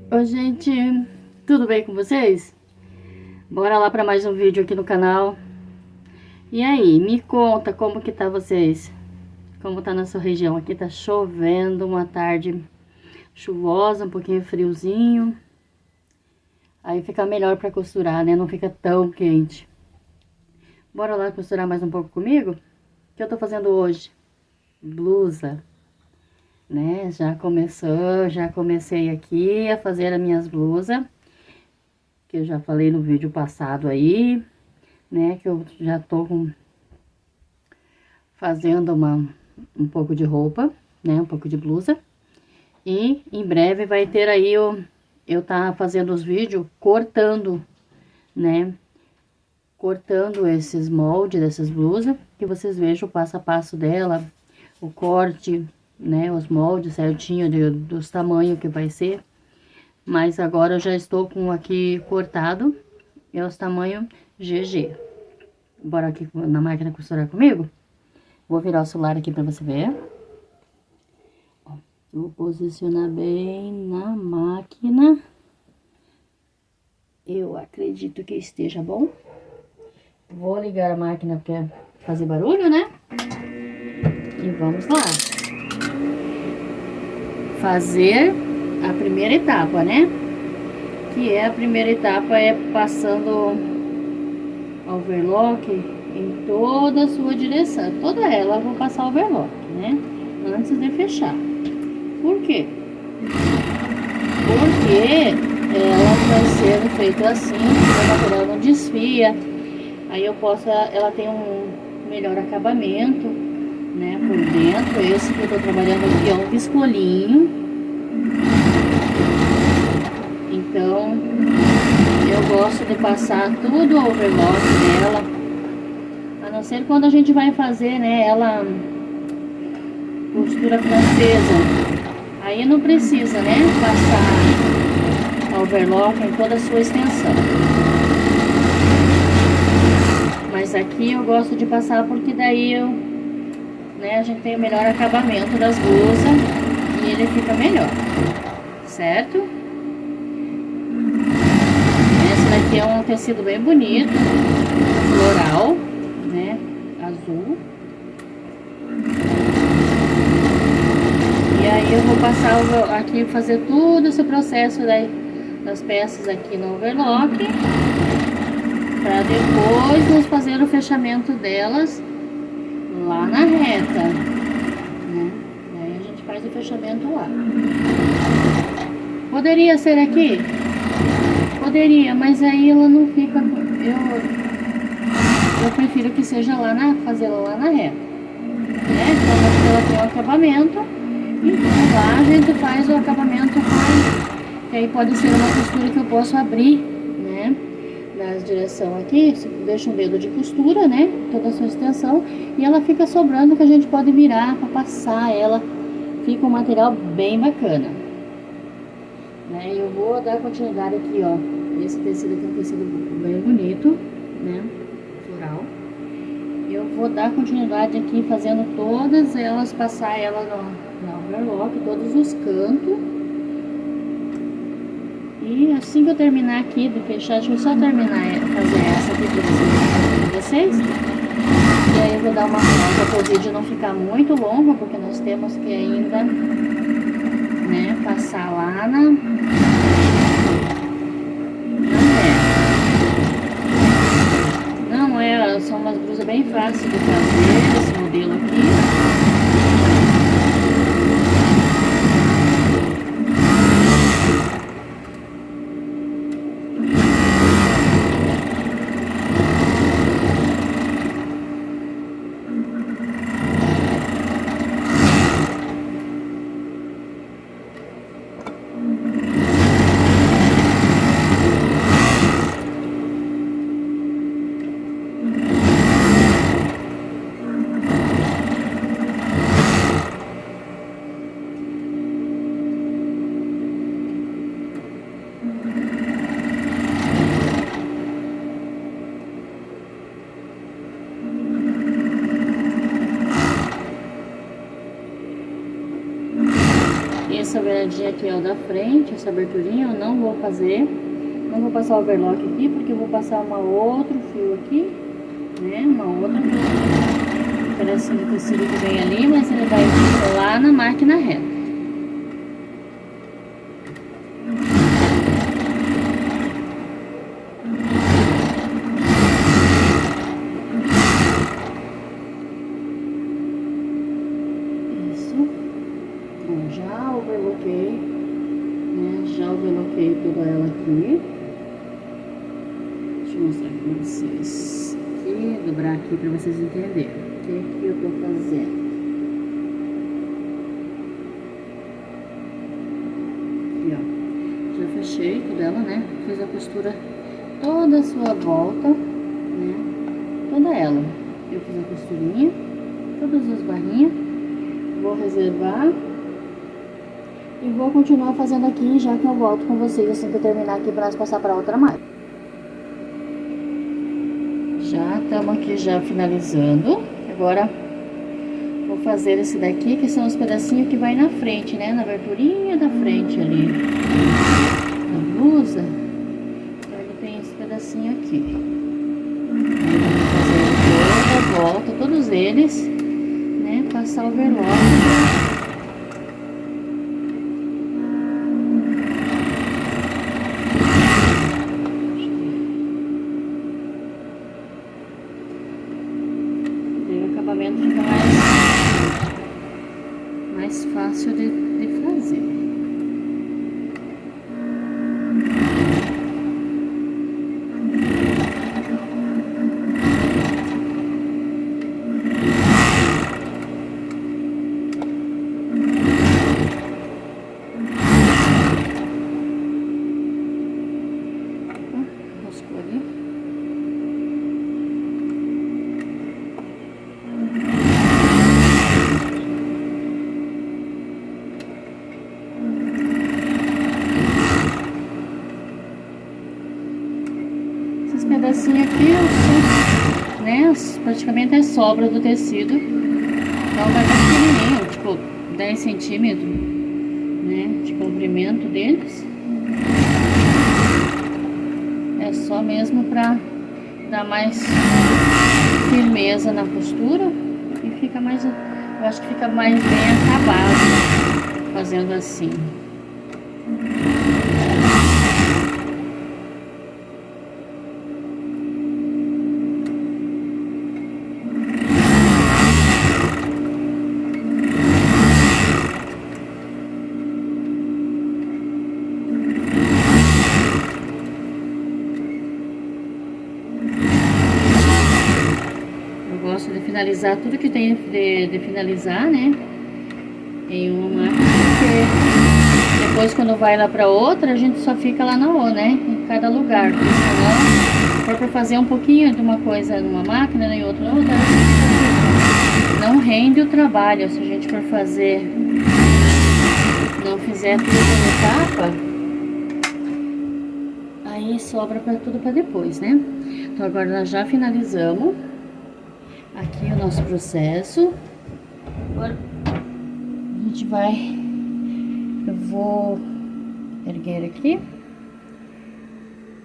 Oi, gente, tudo bem com vocês? Bora lá para mais um vídeo aqui no canal. E aí, me conta como que tá vocês? Como tá na sua região? Aqui tá chovendo, uma tarde chuvosa, um pouquinho friozinho. Aí fica melhor para costurar, né? Não fica tão quente. Bora lá costurar mais um pouco comigo? O que eu tô fazendo hoje? Blusa, né? Já comecei aqui a fazer as minhas blusas, que eu já falei no vídeo passado aí, né? Que eu já tô fazendo um pouco de roupa, né? Um pouco de blusa. E em breve vai ter aí eu tá fazendo os vídeos cortando, né? Cortando esses moldes dessas blusas, que vocês vejam o passo a passo dela, o corte, né? Os moldes certinho dos tamanhos que vai ser. Mas agora eu já estou com aqui cortado, é os tamanhos GG. Bora aqui na máquina costurar comigo? Vou virar o celular aqui pra você ver. Ó, vou posicionar bem na máquina. Eu acredito que esteja bom. Vou ligar a máquina pra fazer barulho, né? E vamos lá. Fazer a primeira etapa, né? Que é a primeira etapa é passando overlock em toda a sua direção. Toda ela eu vou passar overlock, né? Antes de fechar. Por quê? Porque ela vai ser feita assim, o material não desfia. Aí ela tem um melhor acabamento, né? Por dentro, esse que eu tô trabalhando aqui é um viscolinho. Então, eu gosto de passar tudo o overlock nela. A não ser quando a gente vai fazer, né? Ela costura francesa. Aí não precisa, né? Passar overlock em toda a sua extensão. Mas aqui eu gosto de passar porque daí a gente tem o melhor acabamento das blusas e ele fica melhor, certo? Esse daqui é um tecido bem bonito, floral, né? Azul. E aí eu vou passar aqui, fazer todo esse processo das peças aqui no overlock, para depois nós fazer o fechamento delas lá na reta, né? Aí a gente faz o fechamento lá. Poderia ser aqui? Poderia, mas aí ela não fica. Eu prefiro que seja fazê-la lá na reta, né? Então ela tem o acabamento, então lá a gente faz o acabamento, que aí pode ser uma costura que eu posso abrir, né? Na direção aqui, você deixa um dedo de costura, né? Toda a sua extensão, e ela fica sobrando, que a gente pode virar para passar ela. Fica um material bem bacana, né? Eu vou dar continuidade aqui, ó. Esse tecido aqui é um tecido bem bonito, né? Floral. Eu vou dar continuidade aqui, fazendo todas elas, passar ela no overlock, todos os cantos. E assim que eu terminar aqui de fechar, deixa eu só terminar fazer essa aqui para vocês. E aí eu vou dar uma pausa para o vídeo não ficar muito longo, porque nós temos que ainda, né, passar lá na Não é, são umas blusas bem fáceis de fazer, esse modelo aqui. quadradinho aqui é o da frente, essa aberturinha eu não vou fazer. Não vou passar o overlock aqui, porque eu vou passar outro fio aqui, né? Uma outra pedacinho de tecido que vem ali, mas ele vai lá na máquina reta. Já overloquei, né? Já overloquei toda ela aqui. Deixa eu mostrar aqui pra vocês. Aqui, dobrar aqui pra vocês entenderem o que eu tô fazendo. Aqui, ó. Já fechei toda ela, né? Fiz a costura toda a sua volta, né? Toda ela. Eu fiz a costurinha, todas as barrinhas. Vou reservar. E vou continuar fazendo aqui, já que eu volto com vocês assim que eu terminar aqui para nós passar para outra máquina. Já estamos aqui já finalizando. Agora vou fazer esse daqui, que são os pedacinhos que vai na frente, né? Na aberturinha da frente ali da blusa. Então ele tem esse pedacinho aqui. Aí vou fazer toda a volta, todos eles, né? Passar o overlock. Fica mais fácil de fazer. Rascou ali. Pedacinho aqui, né, praticamente é sobra do tecido, então vai estar pequenininho, tipo 10 centímetros, né, de comprimento deles. É só mesmo pra dar mais firmeza na costura e fica mais, eu acho que fica mais bem acabado fazendo assim. Gosto de finalizar tudo que tem de finalizar, né? Em uma máquina, porque depois quando vai lá pra outra, a gente só fica lá na O, né? Em cada lugar, porque senão, se for pra fazer um pouquinho de uma coisa numa máquina, né? E outra na outra, não rende o trabalho. Se a gente for fazer, não fizer tudo em etapa, aí sobra pra tudo pra depois, né? Então agora nós já finalizamos aqui o nosso processo. Agora a gente vai, eu vou erguer aqui,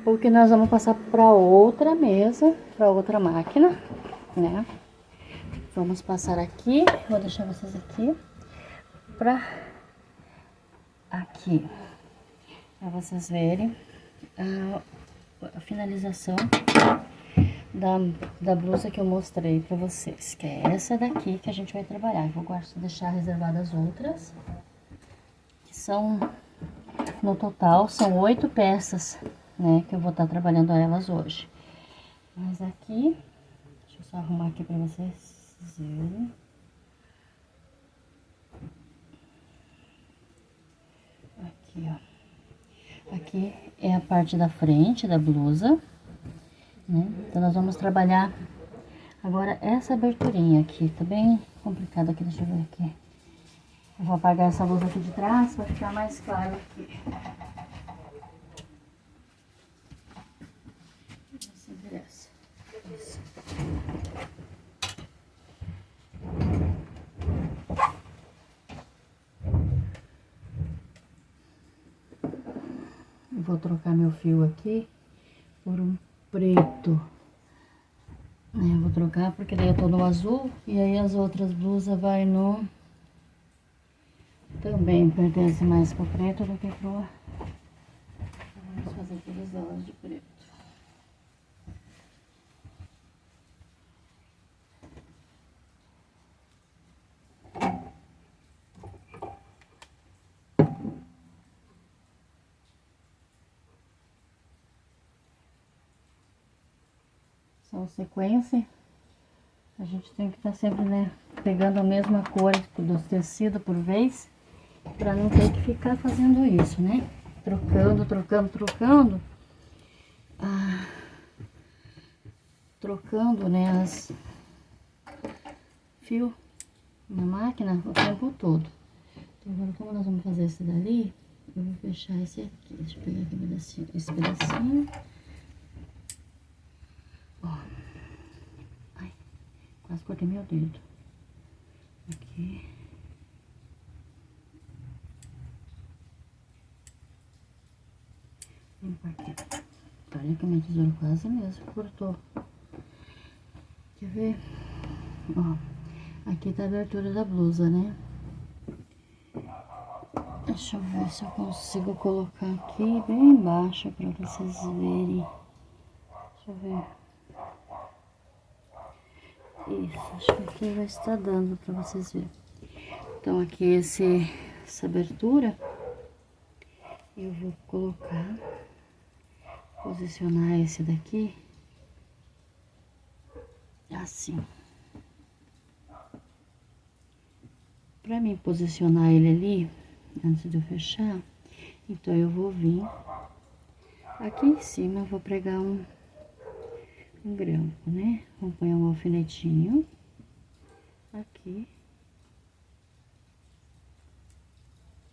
porque nós vamos passar para outra mesa, para outra máquina, né? Vamos passar aqui, vou deixar vocês aqui, para aqui, para vocês verem a finalização da blusa que eu mostrei pra vocês, que é essa daqui que a gente vai trabalhar. Eu vou deixar reservadas as outras, que são, no total, são 8 peças, né, que eu vou estar trabalhando elas hoje. Mas aqui, deixa eu só arrumar aqui pra vocês verem. Aqui, ó. Aqui é a parte da frente da blusa, né? Então nós vamos trabalhar agora essa aberturinha aqui, tá bem complicado aqui, deixa eu ver aqui. Eu vou apagar essa luz aqui de trás para ficar mais claro aqui. Isso. Eu vou trocar meu fio aqui por um preto. Eu vou trocar porque daí eu tô no azul e aí as outras blusas vai no... Também pertence mais pro preto do que pro... Vamos fazer todas elas de preto. São sequência. A gente tem que estar sempre, né, pegando a mesma cor dos tecidos por vez, para não ter que ficar fazendo isso, né? Trocando. Trocando, né, as fio na máquina o tempo todo. Então, agora como nós vamos fazer esse dali, eu vou fechar esse aqui. Deixa eu pegar aqui esse pedacinho. Ó. Ai, quase cortei meu dedo. Aqui. Limpa aqui. Olha que a minha tesoura quase mesmo cortou. Quer ver? Ó, aqui tá a abertura da blusa, né? Deixa eu ver se eu consigo colocar aqui bem embaixo pra vocês verem. Deixa eu ver. Isso, acho que aqui vai estar dando pra vocês verem. Então aqui essa abertura, eu vou colocar, posicionar esse daqui, assim. Pra mim posicionar ele ali, antes de eu fechar, então eu vou vir aqui em cima, eu vou pregar um grampo, né? Vou pôr um alfinetinho aqui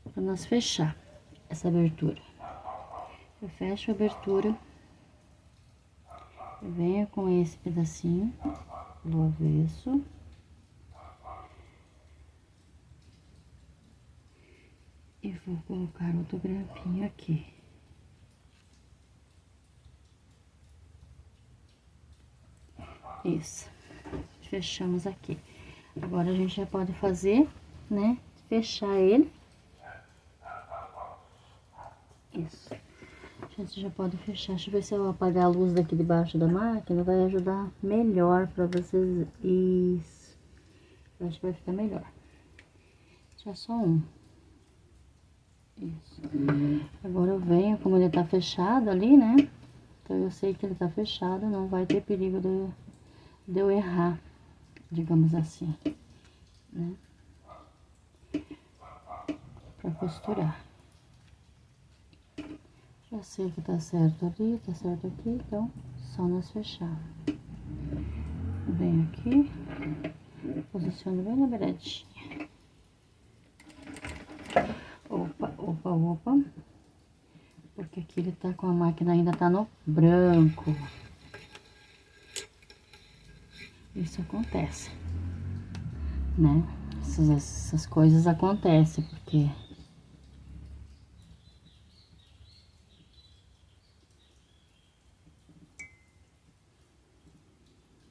para nós fechar essa abertura. Eu fecho a abertura, eu venho com esse pedacinho do avesso e vou colocar outro grampinho aqui. Isso, fechamos aqui. Agora a gente já pode fazer, né, fechar ele. Isso. A gente já pode fechar. Deixa eu ver se eu apagar a luz daqui debaixo da máquina, vai ajudar melhor pra vocês. Isso. Eu acho que vai ficar melhor. Deixa só um. Isso. Agora eu venho, como ele tá fechado ali, né? Então eu sei que ele tá fechado, não vai ter perigo de eu errar, digamos assim, né? Pra costurar. Já sei que tá certo ali, tá certo aqui, então só nós fechar. Venho aqui, posiciono bem na beiradinha. Opa. Porque aqui ele tá com a máquina, ainda tá no branco. Isso acontece, né? Essas coisas acontecem, porque...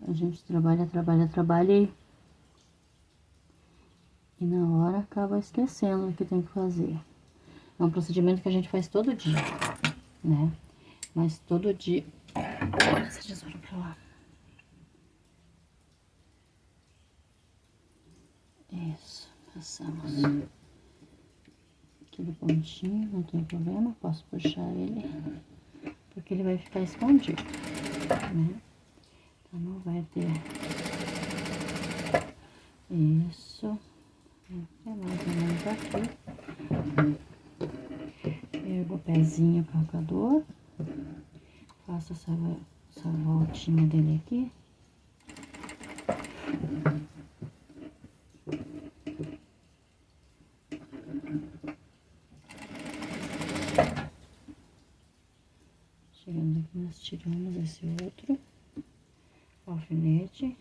A gente trabalha e na hora acaba esquecendo o que tem que fazer. É um procedimento que a gente faz todo dia, né? Mas todo dia... Olha essa tesoura pra lá. Isso, passamos aquele pontinho, não tem problema, posso puxar ele, porque ele vai ficar escondido, né? Então não vai ter... Isso. É mais ou menos aqui. Pego o pezinho calcador, faço essa voltinha dele aqui. Chegando aqui, nós tiramos esse outro alfinete.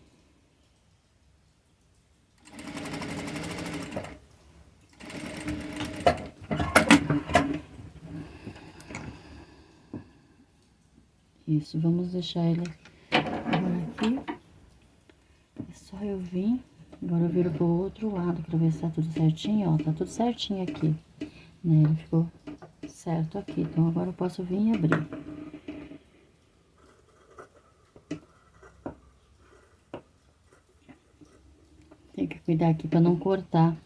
Isso, vamos deixar ele agora aqui. É só eu vir. Agora eu viro pro outro lado pra ver se tá tudo certinho, ó. Tá tudo certinho aqui, né? Ele ficou certo aqui. Então, agora eu posso vir e abrir. Tem que cuidar aqui pra não cortar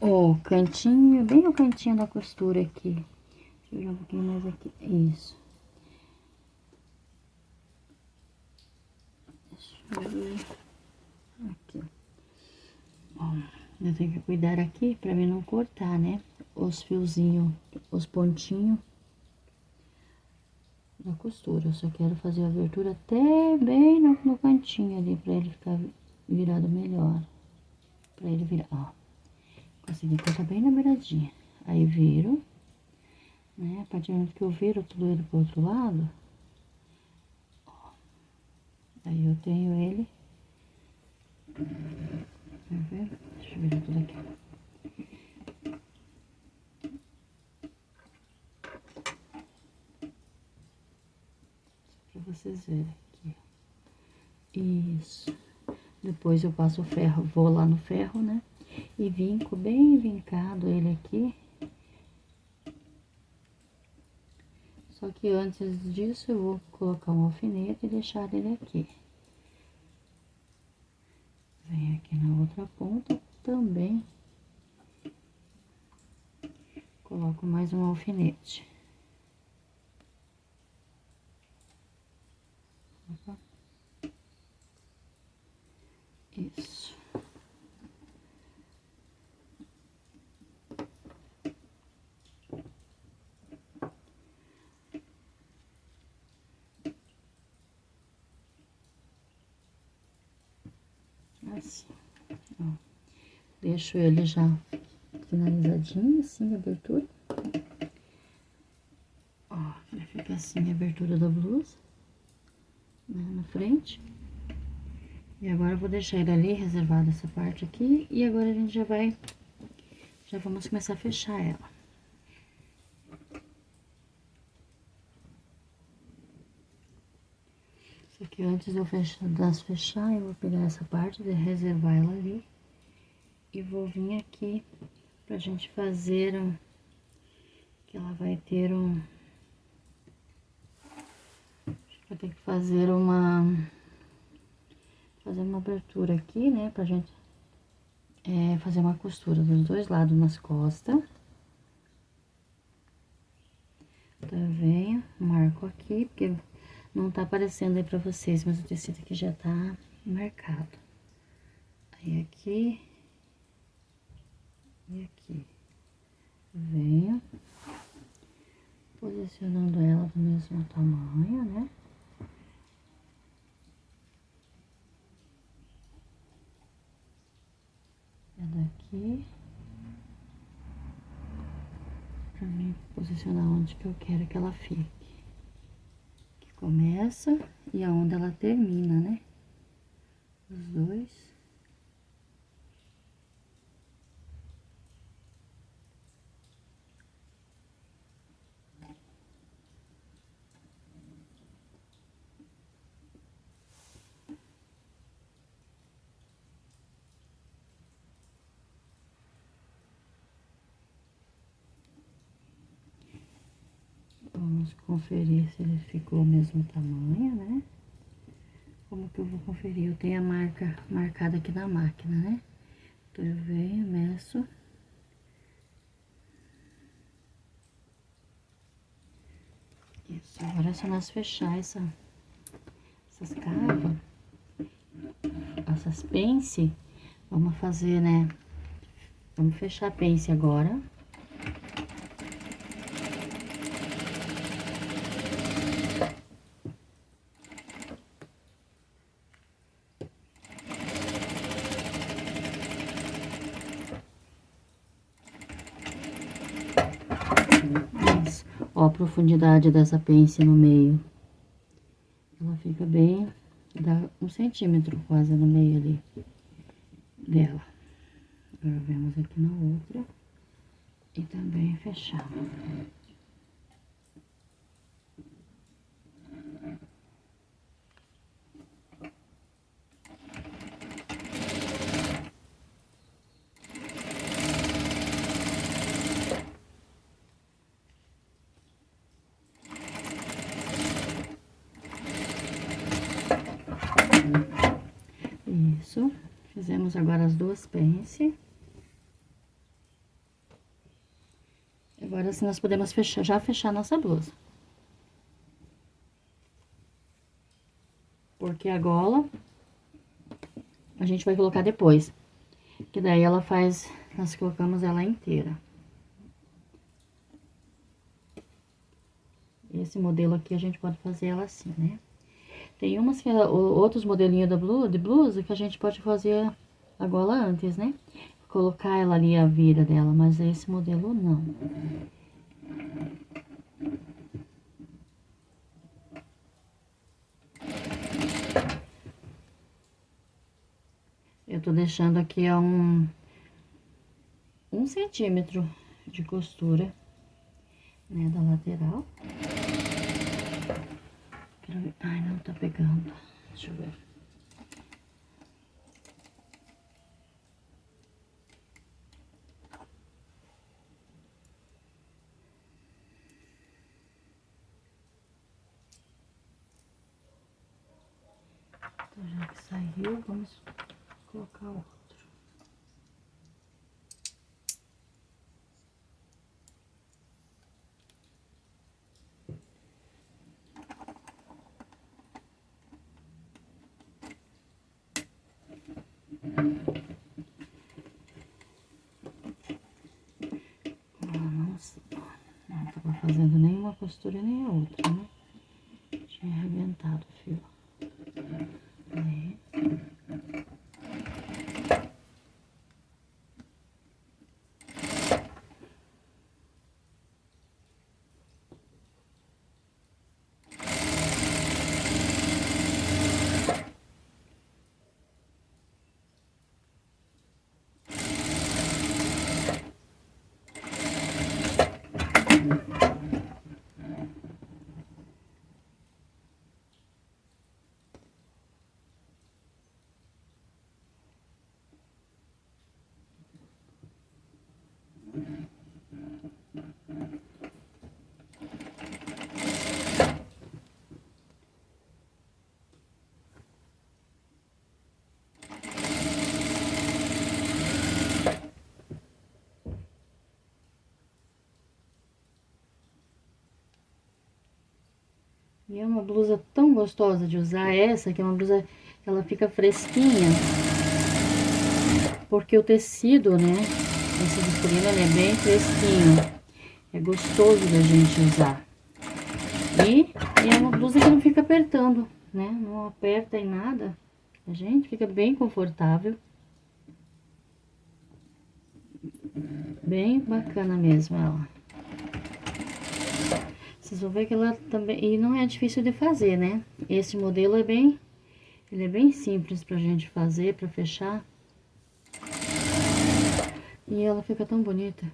o cantinho, bem o cantinho da costura aqui. Deixa eu virar um pouquinho mais aqui. Isso. Deixa eu ver. Aqui. Ó, eu tenho que cuidar aqui pra mim não cortar, né? Os fiozinhos, os pontinhos da costura. Eu só quero fazer a abertura até bem no cantinho ali, pra ele ficar virado melhor. Pra ele virar, ó. Consegui cortar bem na beiradinha. Aí viro, né? A partir do momento que eu viro tudo ele pro outro lado, ó. Aí eu tenho ele. Quer ver? Deixa eu virar tudo aqui. Pra vocês verem aqui. Isso. Depois eu passo o ferro, vou lá no ferro, né? E vinco bem vincado ele aqui. Só que antes disso eu vou colocar um alfinete e deixar ele aqui. Vem aqui na outra ponta também. Coloco mais um alfinete. Opa. Isso. Assim, ó. Deixo ele já finalizadinho, assim, a abertura. Ó, já fica assim a abertura da blusa, né, na frente. E agora eu vou deixar ele ali, reservado essa parte aqui. E agora a gente já vamos começar a fechar ela. Só que antes de eu fechar, eu vou pegar essa parte, de reservar ela ali. E vou vir aqui pra gente fazer que ela vai ter vai ter que fazer uma abertura aqui, né, pra gente fazer uma costura dos dois lados nas costas. Então, eu venho, marco aqui, porque não tá aparecendo aí pra vocês, mas o tecido aqui já tá marcado. Aí, aqui e aqui. Venho posicionando ela do mesmo tamanho, né? É daqui. Pra mim posicionar onde que eu quero que ela fique. Que começa e aonde ela termina, né? Os dois. Vamos conferir se ele ficou o mesmo tamanho, né? Como que eu vou conferir? Eu tenho a marca marcada aqui na máquina, né? Então, eu venho, meço. Isso, agora é só nós fechar essas cavas, essas pence. Vamos fazer, né? Vamos fechar a pence agora. Isso. Ó, a profundidade dessa pence no meio. Ela fica bem, dá 1 centímetro quase no meio ali dela. Agora vemos aqui na outra e também fechamos. Fizemos agora as duas pence. Agora, assim, nós podemos fechar, já fechar nossa blusa. Porque a gola, a gente vai colocar depois. Que daí ela faz, nós colocamos ela inteira. Esse modelo aqui, a gente pode fazer ela assim, né? Tem umas que, outros modelinhos de blusa que a gente pode fazer a gola antes, né? Colocar ela ali, a vira dela, mas esse modelo não. Eu tô deixando aqui, ó, um centímetro de costura, né, da lateral. Quero ver. Ai, não tá pegando. Deixa eu ver. Então, já que saiu, vamos colocar outro. Não tava fazendo nenhuma costura nem a outra, né? Tinha arrebentado o fio. Aí. E é uma blusa tão gostosa de usar, essa, que é uma blusa, ela fica fresquinha. Porque o tecido, né, esse viscolino, ele é bem fresquinho. É gostoso da gente usar. E é uma blusa que não fica apertando, né, não aperta em nada. A gente fica bem confortável. Bem bacana mesmo ela. Vocês vão ver que ela também... E não é difícil de fazer, né? Esse modelo é bem... Ele é bem simples pra gente fazer, pra fechar. E ela fica tão bonita.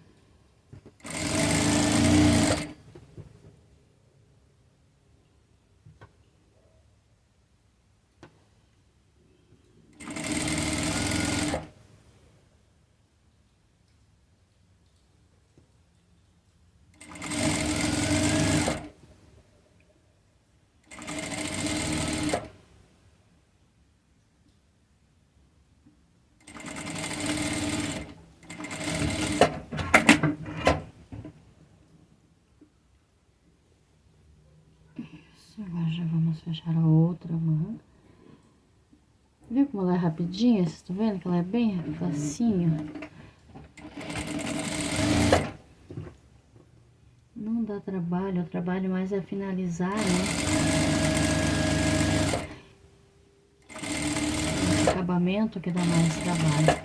Agora já vamos fechar a outra manga. Viu como ela é rapidinha? Vocês estão vendo que ela é bem facinho? Não dá trabalho, o trabalho mais é finalizar, né? O acabamento que dá mais trabalho.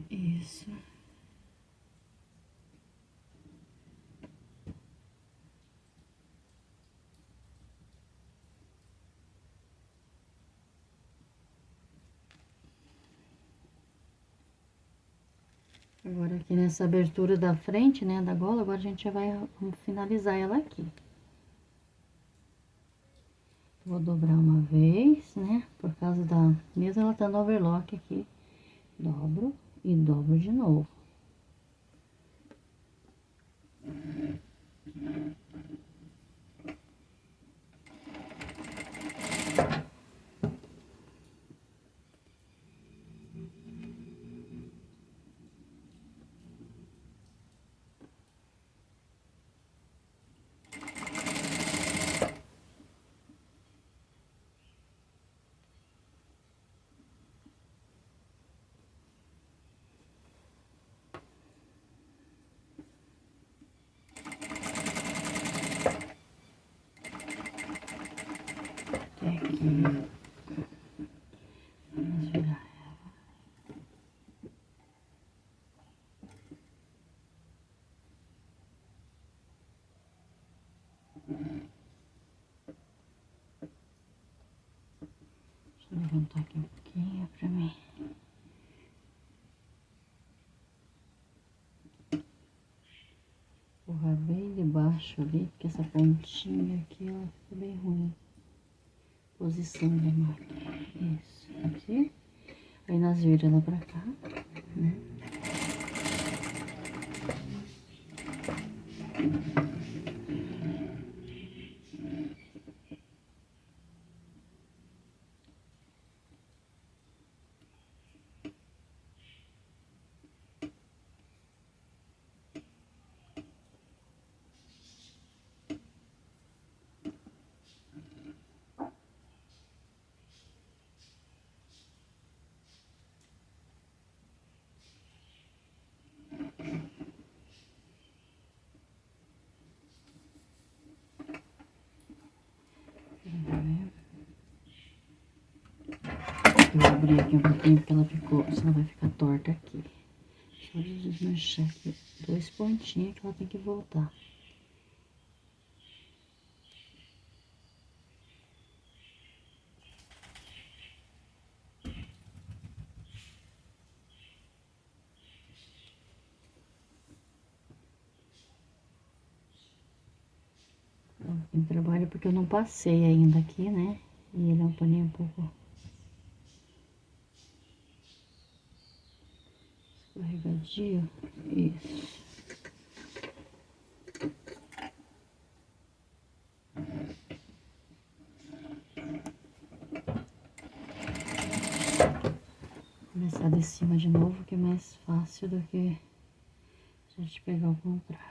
Isso. Agora aqui nessa abertura da frente, né, da gola, agora a gente já vai finalizar ela aqui. Vou dobrar uma vez, né, por causa da... Mesmo ela tá no overlock aqui, dobro e dobro de novo. Vou levantar aqui um pouquinho pra mim. Empurrar bem debaixo ali, porque essa pontinha aqui, ela fica bem ruim. Posição da máquina. Isso, aqui. Aí nós vira ela pra cá, né? Eu abri aqui um pouquinho porque ela ficou, senão vai ficar torta aqui. Só desmanchar aqui 2 pontinhos que ela tem que voltar. Tem trabalho porque eu não passei ainda aqui, né? E ele é um paninho um pouco escorregadio. Isso. Vou começar de cima de novo, que é mais fácil do que a gente pegar o contrário.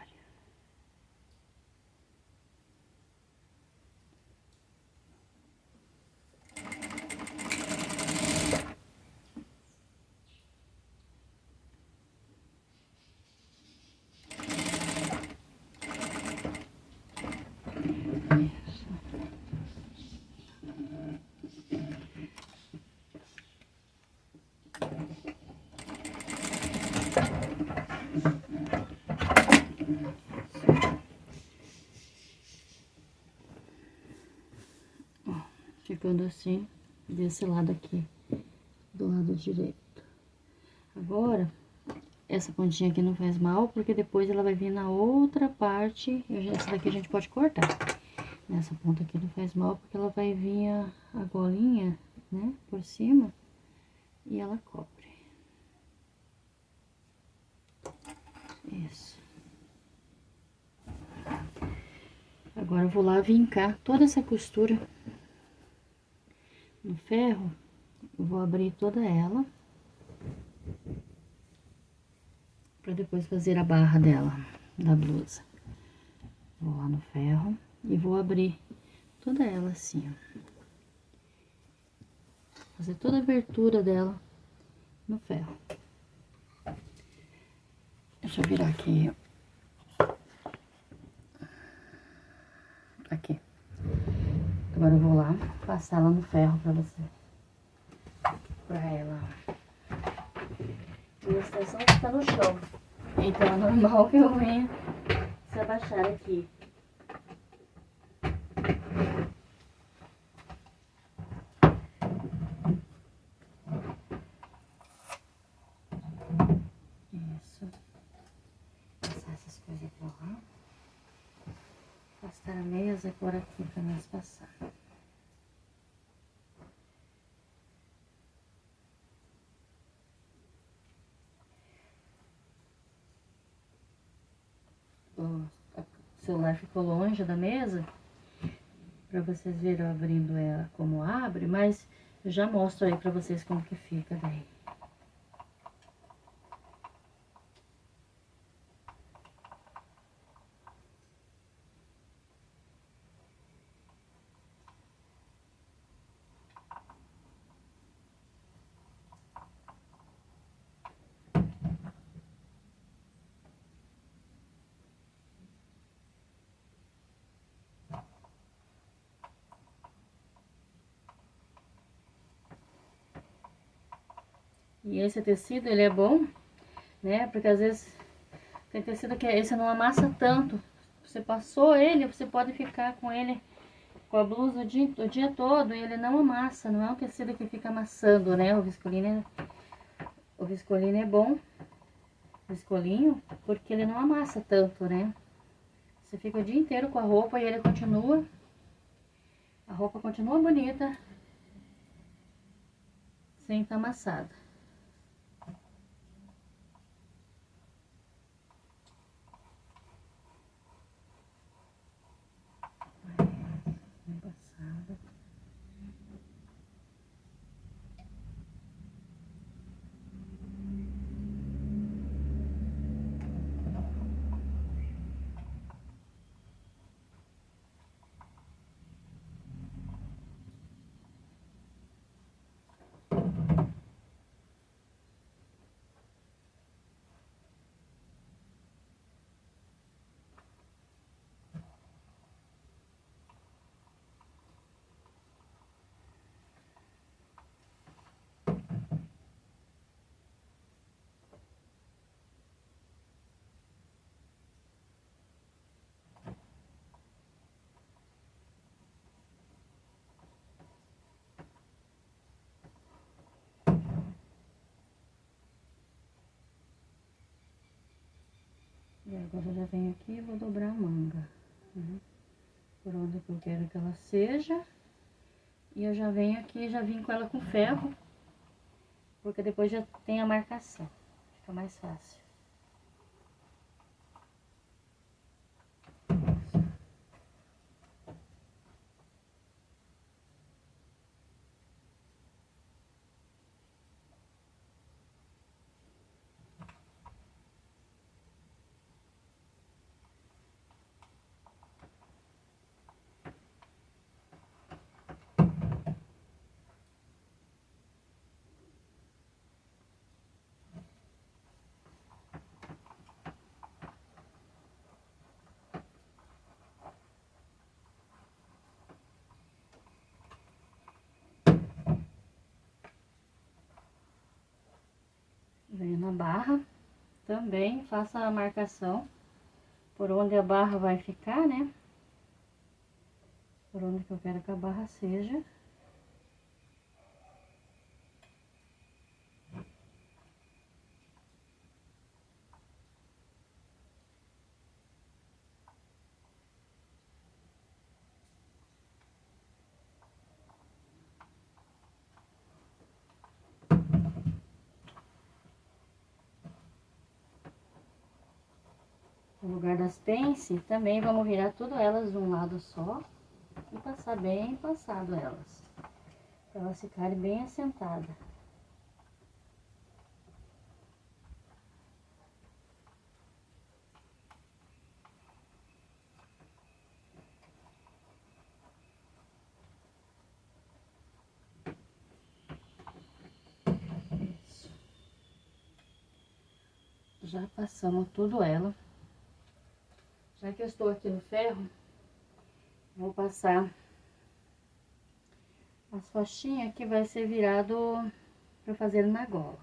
Ficando assim, desse lado aqui, do lado direito. Agora, essa pontinha aqui não faz mal, porque depois ela vai vir na outra parte, essa daqui a gente pode cortar. Nessa ponta aqui não faz mal, porque ela vai vir a golinha, né, por cima, e ela cobre. Isso. Agora eu vou lá vincar toda essa costura no ferro, eu vou abrir toda ela, pra depois fazer a barra dela, da blusa. Vou lá no ferro e vou abrir toda ela assim, ó. Fazer toda a abertura dela no ferro. Deixa eu virar aqui. Aqui. Agora eu vou lá passar ela no ferro pra você. Pra ela. Minha estação fica no chão. Então é normal que eu venha se abaixar aqui. Isso. Passar essas coisas pra lá. Afastar a mesa por aqui pra nós passar. O celular ficou longe da mesa, pra vocês verem eu abrindo ela como abre, mas eu já mostro aí pra vocês como que fica daí. E esse tecido, ele é bom, né? Porque às vezes tem tecido que esse não amassa tanto. Você passou ele, você pode ficar com ele com a blusa o dia todo e ele não amassa, não é um tecido que fica amassando, né? O viscoline é bom, viscolinho, porque ele não amassa tanto, né? Você fica o dia inteiro com a roupa e ele continua, a roupa continua bonita, sem estar amassada. Passada. E agora eu já venho aqui e vou dobrar a manga, né? Por onde que eu quero que ela seja. E eu já venho aqui, já vim com ela com ferro, porque depois já tem a marcação, fica mais fácil. Venho na barra, também faço a marcação por onde a barra vai ficar, né? Por onde que eu quero que a barra seja. No lugar das pence, também vamos virar tudo elas de um lado só e passar bem passado elas, para elas ficarem bem assentadas. Isso. Já passamos tudo ela. Já que eu estou aqui no ferro, vou passar as faixinhas que vai ser virado para fazer na gola.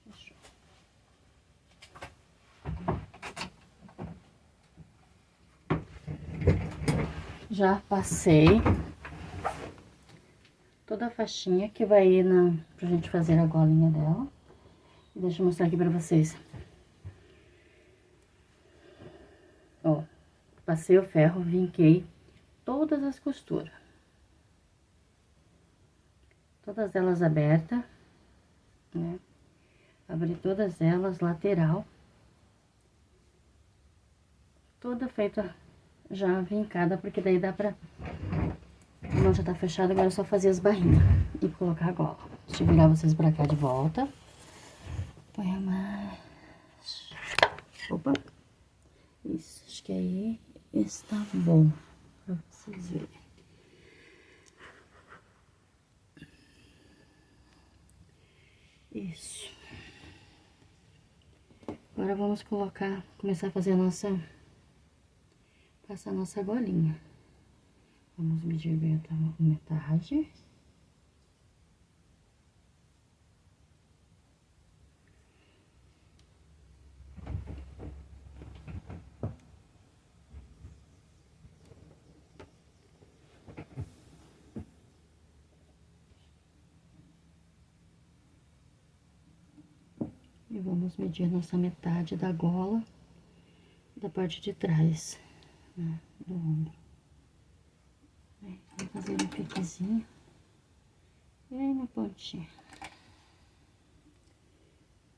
Fechou. Já passei toda a faixinha que vai ir pra gente fazer a golinha dela. Deixa eu mostrar aqui pra vocês. Ó, passei o ferro, vinquei todas as costuras. todas elas abertas, né? Abri todas elas, lateral. Toda feita já vincada, porque daí dá pra... Como já tá fechado, agora é só fazer as barrinhas e colocar a gola. Deixa eu virar vocês pra cá de volta. Põe a mais... Opa! Isso, acho que aí está bom pra vocês verem. Isso. Agora vamos começar a fazer a nossa... Passar a nossa golinha. Vamos medir bem a metade. E vamos medir nossa metade da gola, da parte de trás, né, do ombro. Vamos fazer um piquezinho bem na pontinha.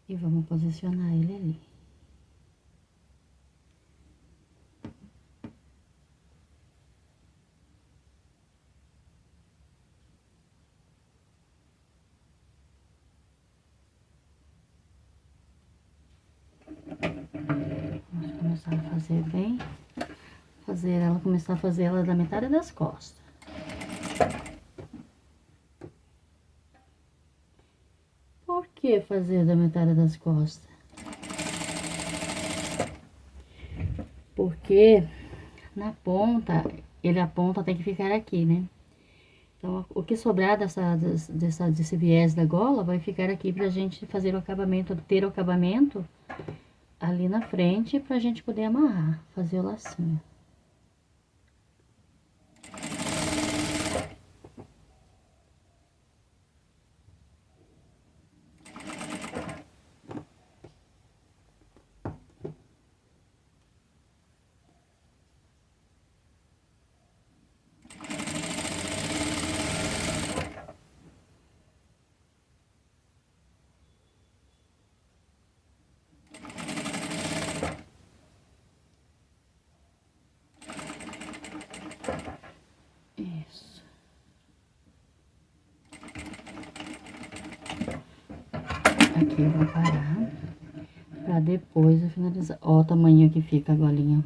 E vamos posicionar ele ali. Vamos começar a fazer bem. Começar a fazer ela da metade das costas. Por que fazer da metade das costas? Porque na ponta, a ponta tem que ficar aqui, né? Então, o que sobrar desse viés da gola vai ficar aqui pra gente fazer o acabamento, ter o acabamento ali na frente pra gente poder amarrar, fazer o lacinho. Isso. Aqui eu vou parar pra depois eu finalizar. Ó o tamanho que fica a golinha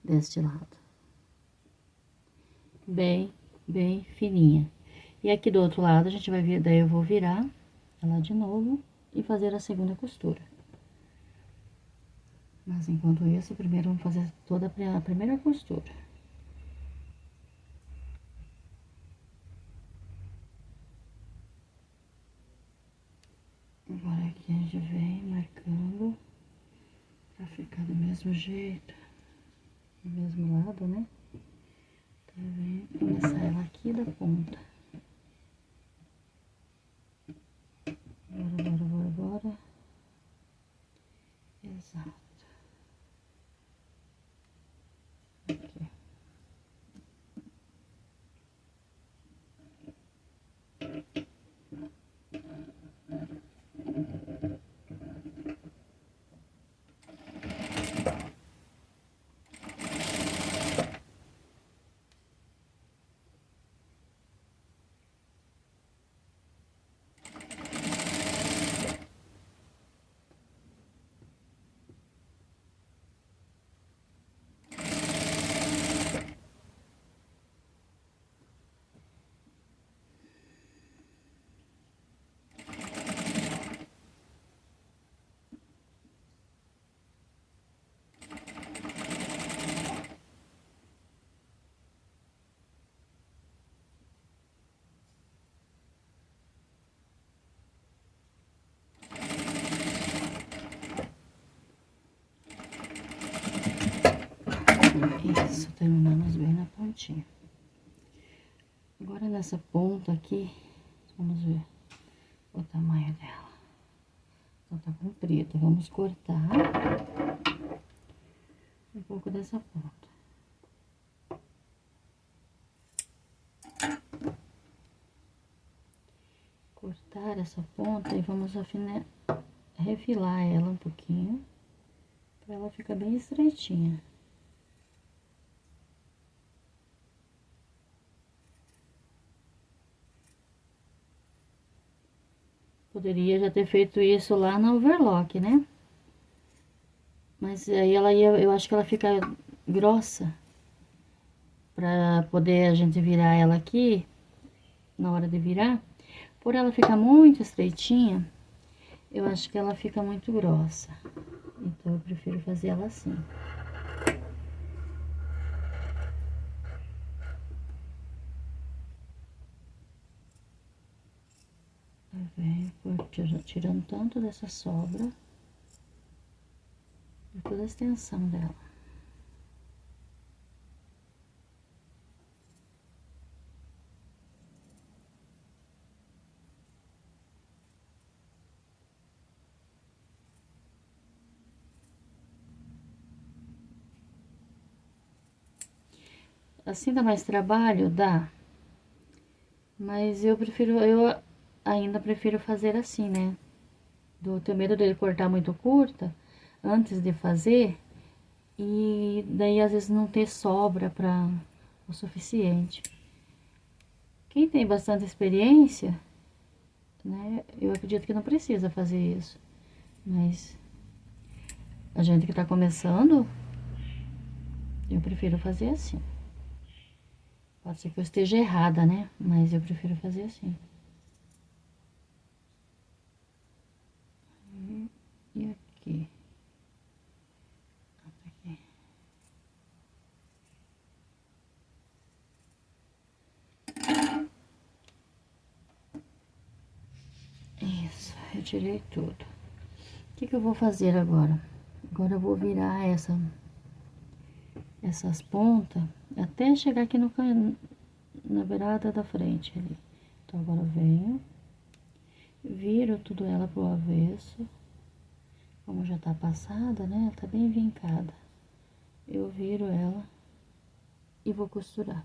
deste lado. Bem fininha. E aqui do outro lado a gente vai vir, daí eu vou virar ela de novo e fazer a segunda costura. Mas enquanto isso, primeiro vamos fazer toda a primeira costura. Agora aqui a gente vem marcando pra ficar do mesmo jeito, do mesmo lado, né? Então, vem começar ela aqui da ponta. Bora. Exato. Aqui. Isso, terminamos bem na pontinha. Agora nessa ponta aqui, vamos ver o tamanho dela. Então tá comprida, vamos cortar um pouco dessa ponta. essa ponta e vamos refilar ela um pouquinho, para ela ficar bem estreitinha. Poderia já ter feito isso lá na overlock, né? Mas aí eu acho que ela fica grossa, para poder a gente virar ela aqui, na hora de virar. Por ela ficar muito estreitinha, eu acho que ela fica muito grossa. Então, eu prefiro fazer ela assim. Eu venho tirando tanto dessa sobra, de toda a extensão dela. Assim dá mais trabalho? Dá. Mas eu ainda prefiro fazer assim, né? Tenho medo dele cortar muito curta antes de fazer. E daí, às vezes, não ter sobra o suficiente. Quem tem bastante experiência, né? Eu acredito que não precisa fazer isso. Mas a gente que tá começando, eu prefiro fazer assim. Pode ser que eu esteja errada, né? Mas eu prefiro fazer assim. E aqui. Aqui. Isso, retirei tudo. O que eu vou fazer agora? Agora eu vou virar essas pontas até chegar aqui na beirada da frente ali. Então, agora eu venho, viro tudo ela pro avesso. Como já tá passada, né? Ela tá bem vincada. Eu viro ela e vou costurar.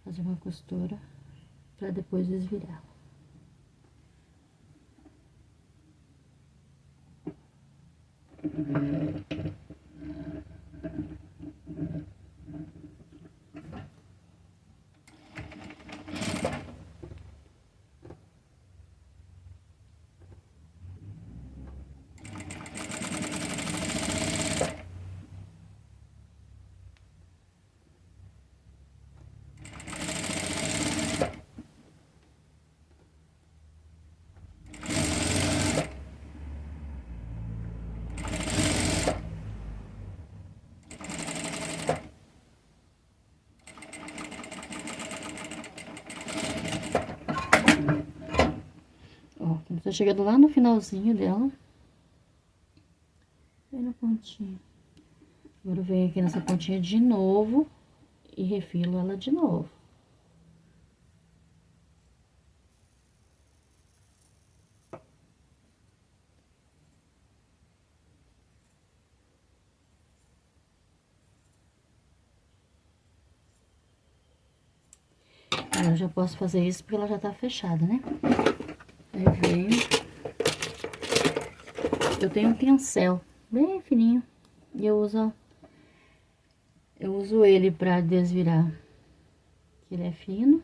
Fazer uma costura pra depois desvirar. Ó, tá chegando lá no finalzinho dela. Bem na pontinha. Agora eu venho aqui nessa pontinha de novo e refilo ela de novo. Eu já posso fazer isso porque ela já tá fechada, né? Aí venho. Eu tenho um pincel bem fininho e eu uso ele pra desvirar. Ele é fino.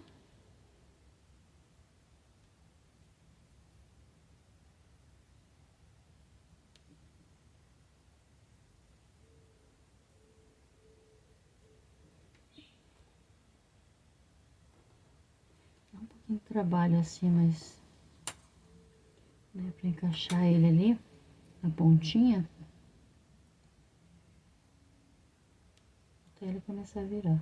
Dá um pouquinho de trabalho assim, mas né, pra encaixar ele ali, na pontinha, até ele começar a virar.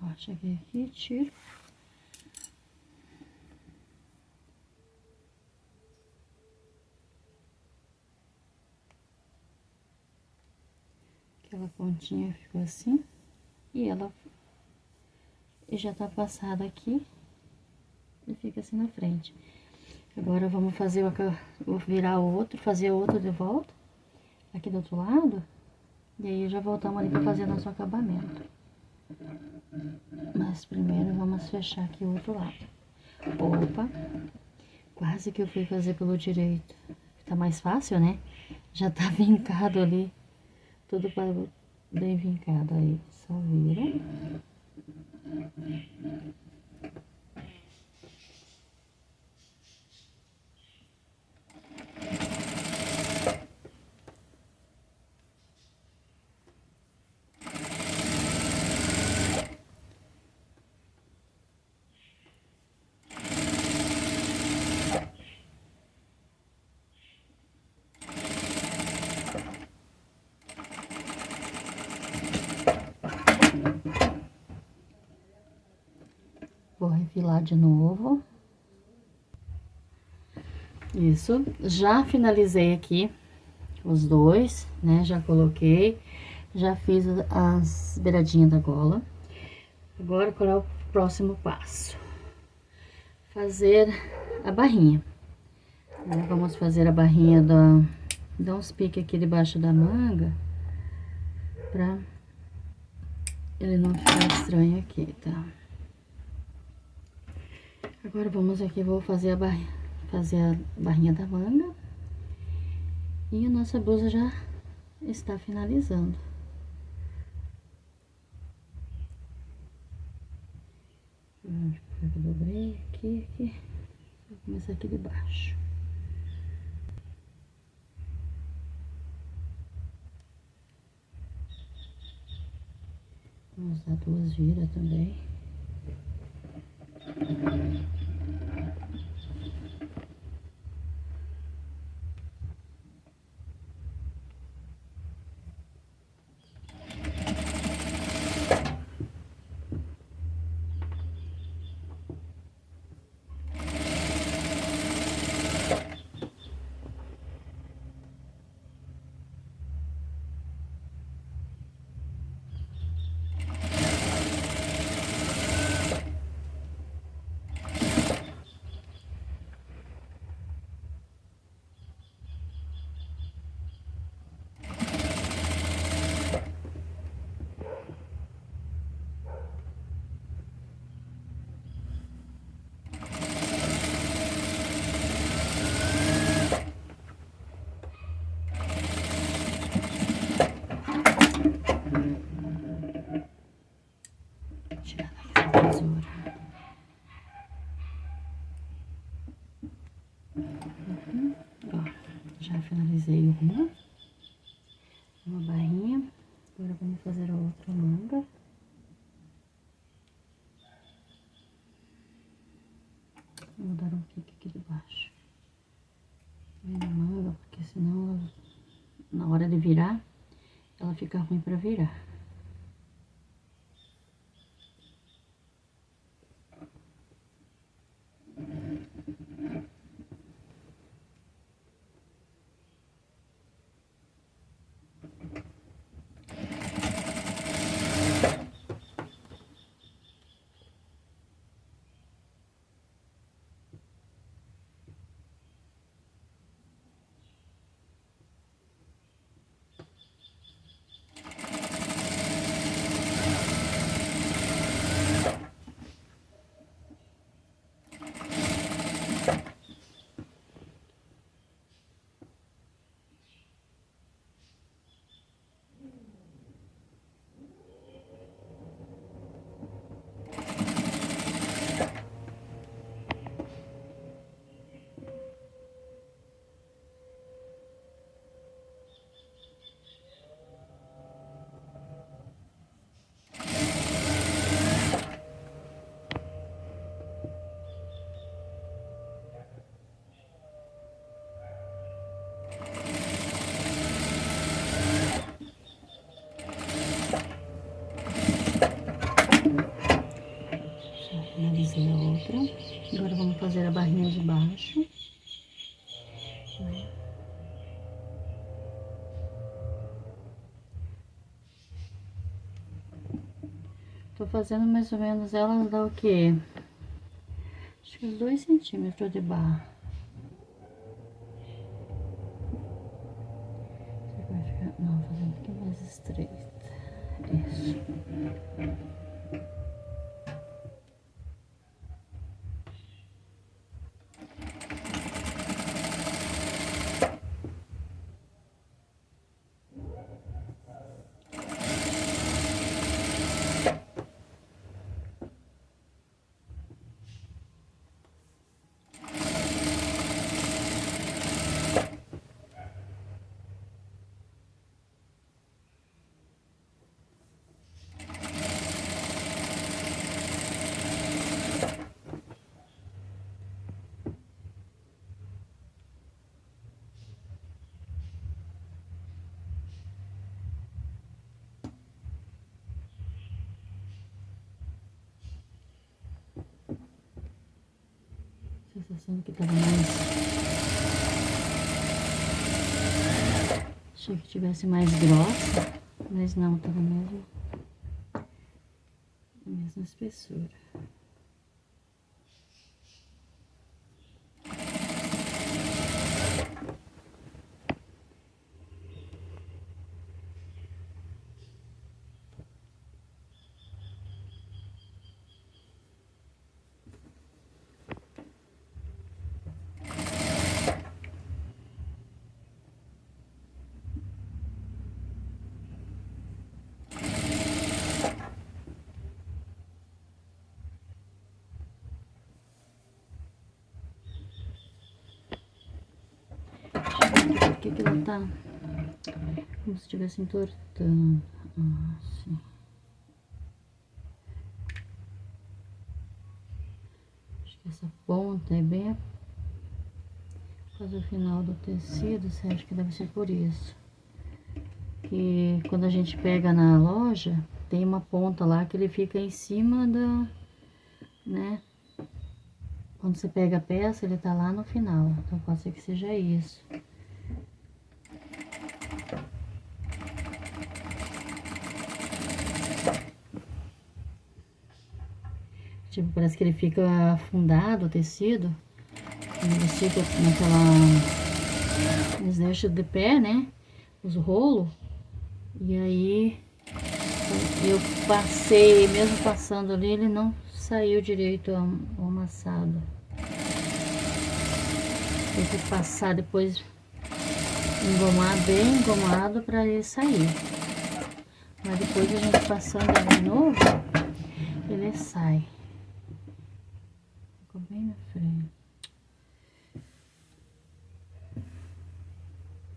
Ó, cheguei aqui, tiro. Aquela pontinha ficou assim. E ela já tá passada aqui. E fica assim na frente. Agora vamos fazer vou virar o outro, fazer o outro de volta, aqui do outro lado. E aí já voltamos ali pra fazer nosso acabamento. Mas primeiro vamos fechar aqui o outro lado. Opa, quase que eu fui fazer pelo direito. Tá mais fácil, né? Já tá vincado ali. Tudo bem vincado aí. Só vira. Vou refilar de novo. Isso. Já finalizei aqui os dois, né? Já coloquei. Já fiz as beiradinhas da gola. Agora, qual é o próximo passo? Fazer a barrinha. Vamos fazer a barrinha dar uns piques aqui debaixo da manga. Pra ele não ficar estranho aqui, tá? Agora vamos aqui, vou fazer a barrinha da manga. E a nossa blusa já está finalizando. Eu dobrei aqui. Vou começar aqui de baixo. Vamos dar 2 viras também. Tirar daqui a tesoura. Ó, já finalizei uma barrinha. Agora vamos fazer a outra manga. Vou dar um pique aqui de baixo. Bem na manga, porque senão na hora de virar, ela fica ruim pra virar. Finalizei a outra. Agora vamos fazer a barrinha de baixo. Tô fazendo mais ou menos, ela dá o quê? Acho que uns 2 centímetros de barra. Sensação que tava mais... Achei que tivesse mais grossa, mas não, tava mesmo... mesma espessura. Aqui que ela tá como se estivesse entortando, assim. Acho que essa ponta é bem quase o final do tecido, você acha que deve ser por isso. Que quando a gente pega na loja, tem uma ponta lá que ele fica em cima da, né? Quando você pega a peça, ele tá lá no final, então pode ser que seja isso. Tipo, parece que ele fica afundado o tecido. Ele fica naquela... Eles deixam de pé, né? Os rolos. E aí eu passei, mesmo passando ali, ele não saiu direito o amassado. Tem que passar depois, engomar bem engomado para ele sair. Mas depois a gente passando ele de novo, ele sai. Ficou bem na frente.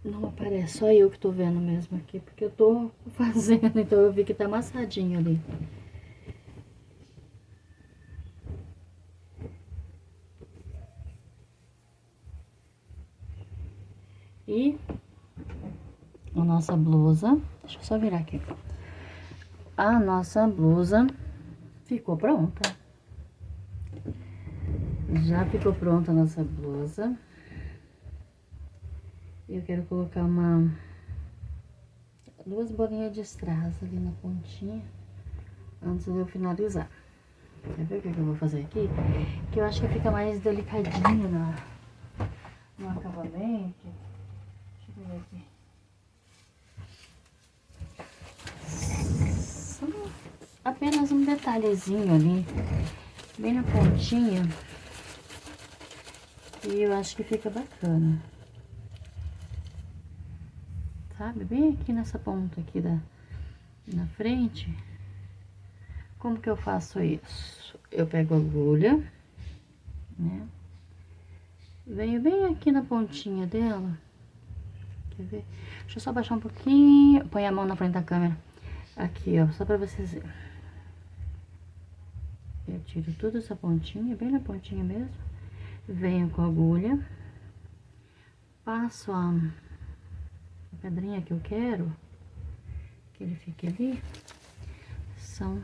Não aparece, só eu que tô vendo mesmo aqui, porque eu tô fazendo, então eu vi que tá amassadinho ali. E a nossa blusa, deixa eu só virar aqui. A nossa blusa ficou pronta. Já ficou pronta a nossa blusa. Eu quero colocar duas bolinhas de strass ali na pontinha, antes de eu finalizar. Quer ver o que eu vou fazer aqui? Que eu acho que fica mais delicadinho no acabamento. Deixa eu ver aqui. Só apenas um detalhezinho ali, bem na pontinha. E eu acho que fica bacana. Sabe? Bem aqui nessa ponta aqui na frente. Como que eu faço isso? Eu pego a agulha, né? Venho bem aqui na pontinha dela. Quer ver? Deixa eu só baixar um pouquinho. Põe a mão na frente da câmera. Aqui, ó, só pra vocês verem. Eu tiro toda essa pontinha, bem na pontinha mesmo. Venho com a agulha. Passo a pedrinha que eu quero que ele fique ali. São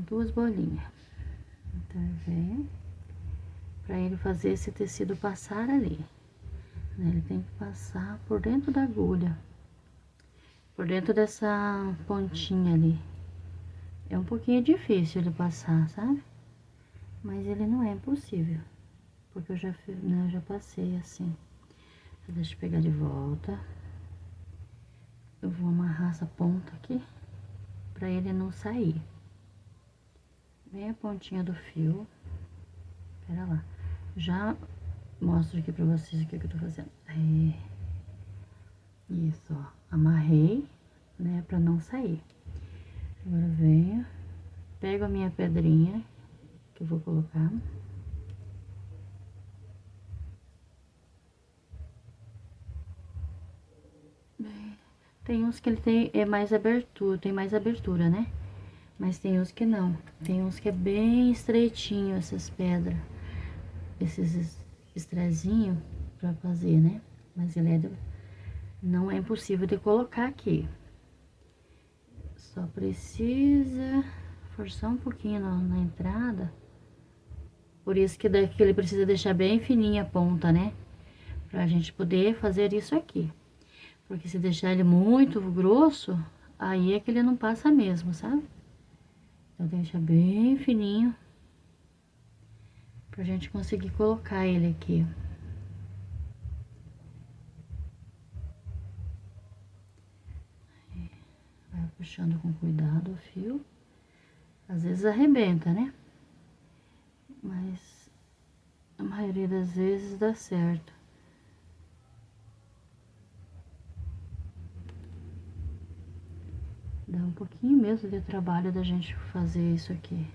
duas bolinhas. Então eu venho pra ele fazer esse tecido passar ali, né? Ele tem que passar por dentro da agulha, por dentro dessa pontinha ali. É um pouquinho difícil ele passar, sabe? Mas ele não é impossível, porque eu já, né, eu já passei assim. Deixa eu pegar de volta. eu vou amarrar essa ponta aqui pra ele não sair. Bem a pontinha do fio. Pera lá. Já mostro aqui pra vocês o que eu tô fazendo. Aí. Isso, ó. Amarrei, né, pra não sair. Agora venho, pego a minha pedrinha que eu vou colocar. Tem uns que ele tem mais abertura, né? Mas tem uns que não. Tem uns que é bem estreitinho essas pedras. Esses estrezinhos pra fazer, né? Mas ele não é impossível de colocar aqui. Só precisa forçar um pouquinho na entrada. Por isso que daqui ele precisa deixar bem fininha a ponta, né? Pra gente poder fazer isso aqui. Porque se deixar ele muito grosso, aí é que ele não passa mesmo, sabe? Então deixa bem fininho pra gente conseguir colocar ele aqui. Vai puxando com cuidado o fio. Às vezes arrebenta, né? Mas a maioria das vezes dá certo. Dá um pouquinho mesmo de trabalho da gente fazer isso aqui.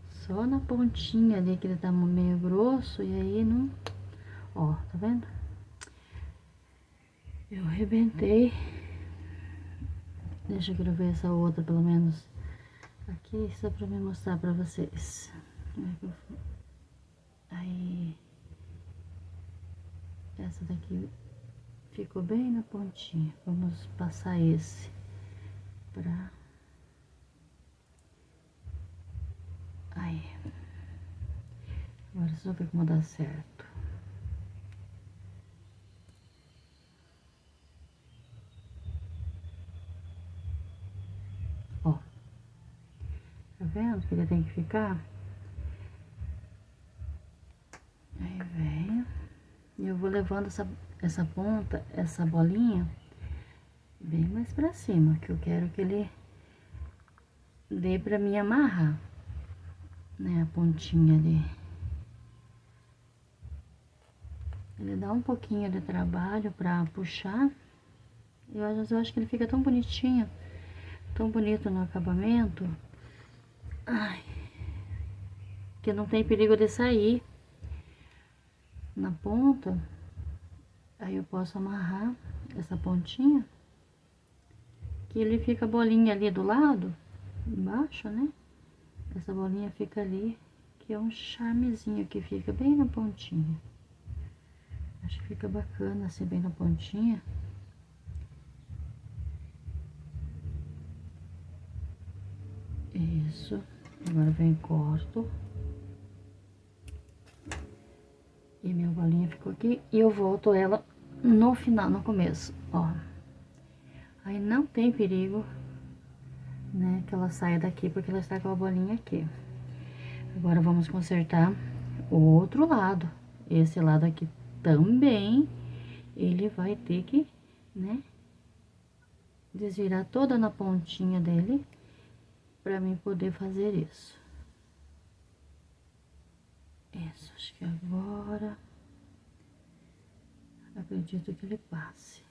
Só na pontinha ali que ele tá meio grosso e aí não... Ó, tá vendo? Eu arrebentei. Deixa eu ver essa outra, pelo menos. Aqui, só pra me mostrar pra vocês. Aí... Essa daqui ficou bem na pontinha. Vamos passar esse pra... Aí. Agora só ver como dá certo. Ó. Tá vendo que ele tem que ficar? Aí venho. E eu vou levando essa ponta, essa bolinha, bem mais pra cima, que eu quero que ele dê pra mim amarrar, né, a pontinha ali. Ele dá um pouquinho de trabalho pra puxar. Eu acho que ele fica tão bonitinho, tão bonito no acabamento. Ai, que não tem perigo de sair na ponta. Aí eu posso amarrar essa pontinha, que ele fica a bolinha ali do lado, embaixo, né? Essa bolinha fica ali, que é um charmezinho que fica bem na pontinha. Acho que fica bacana assim, bem na pontinha. Isso. Agora vem corto. E minha bolinha ficou aqui. E eu volto ela no final, no começo, ó. Aí não tem perigo, né, que ela saia daqui, porque ela está com a bolinha aqui. Agora vamos consertar o outro lado. Esse lado aqui também, ele vai ter que, né, desvirar toda na pontinha dele, pra mim poder fazer isso. Isso, acho que agora, acredito que ele passe.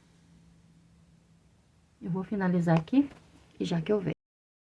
Eu vou finalizar aqui, e já que eu venho.